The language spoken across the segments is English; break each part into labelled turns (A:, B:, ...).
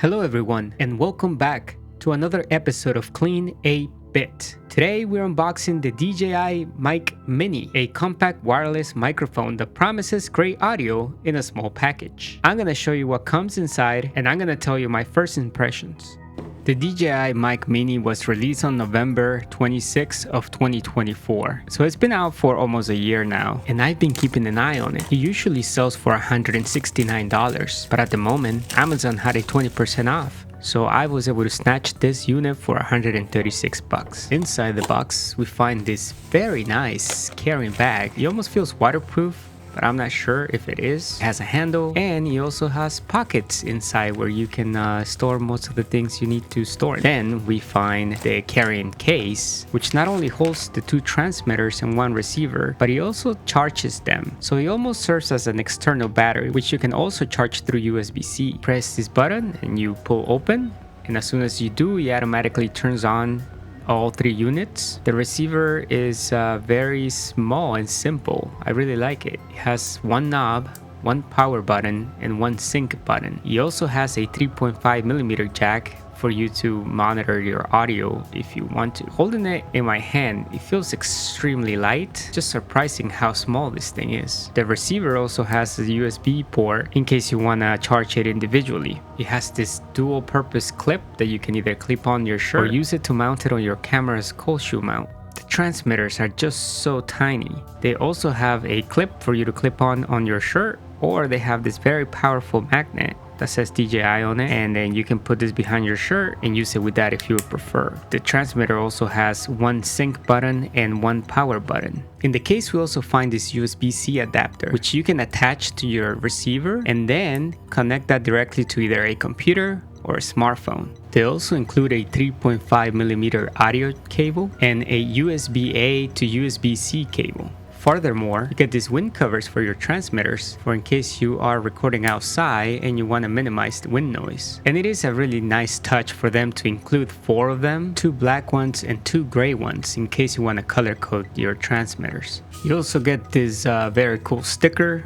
A: Hello everyone and welcome back to another episode of Clean 8-Bit. Today we're unboxing the DJI Mic Mini, a compact wireless microphone that promises great audio in a small package. I'm gonna show you what comes inside and I'm gonna tell you my first impressions. The DJI Mic Mini was released on November 26 of 2024, so it's been out for almost a year now, and I've been keeping an eye on it. It usually sells for $169, but at the moment, Amazon had a 20% off. So I was able to snatch this unit for 136 bucks. Inside the box, we find this very nice carrying bag. It almost feels waterproof, but I'm not sure if it is. It has a handle and it also has pockets inside where you can store most of the things you need to store. Then we find the carrying case, which not only holds the two transmitters and one receiver, but it also charges them. So it almost serves as an external battery, which you can also charge through USB-C. Press this button and you pull open, and as soon as you do, it automatically turns on all three units. The receiver is very small and simple. I really like it. It has one knob, one power button, and one sync button. It also has a 3.5mm jack for you to monitor your audio if you want to. Holding it in my hand, it feels extremely light. Just surprising how small this thing is. The receiver also has a USB port in case you want to charge it individually. It has this dual purpose clip that you can either clip on your shirt or use it to mount it on your camera's cold shoe mount. The transmitters are just so tiny. They also have a clip for you to clip on your shirt, or they have this very powerful magnet that says DJI on it, and then you can put this behind your shirt and use it with that if you would prefer. The transmitter also has one sync button and one power button. In the case, we also find this USB-C adapter, which you can attach to your receiver and then connect that directly to either a computer or a smartphone. They also include a 3.5mm audio cable and a USB-A to USB-C cable. Furthermore, you get these wind covers for your transmitters for in case you are recording outside and you want to minimize the wind noise. And it is a really nice touch for them to include 4 of them, 2 black ones and 2 gray ones in case you want to color code your transmitters. You also get this very cool sticker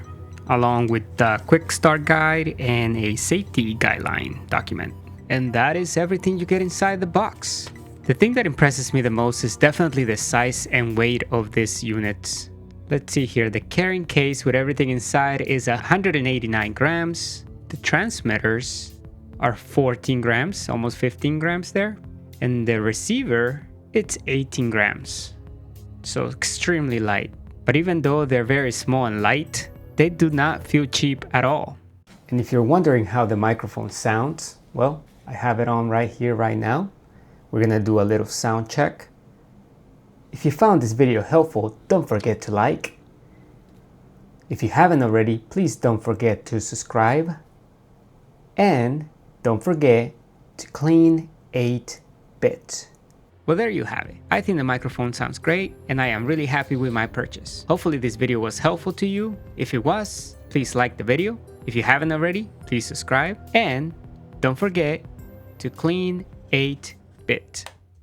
A: along with the quick start guide and a safety guideline document. And that is everything you get inside the box. The thing that impresses me the most is definitely the size and weight of this unit. Let's see here, the carrying case with everything inside is 189 grams. The transmitters are 14 grams, almost 15 grams there. And the receiver, it's 18 grams. So extremely light. But even though they're very small and light, they do not feel cheap at all. And if you're wondering how the microphone sounds, well, I have it on right here, right now. We're gonna do a little sound check. If you found this video helpful, don't forget to like. If you haven't already, please don't forget to subscribe. And don't forget to clean 8-bit. Well, there you have it. I think the microphone sounds great and I am really happy with my purchase. Hopefully this video was helpful to you. If it was, please like the video. If you haven't already, please subscribe. And don't forget to clean 8-bit.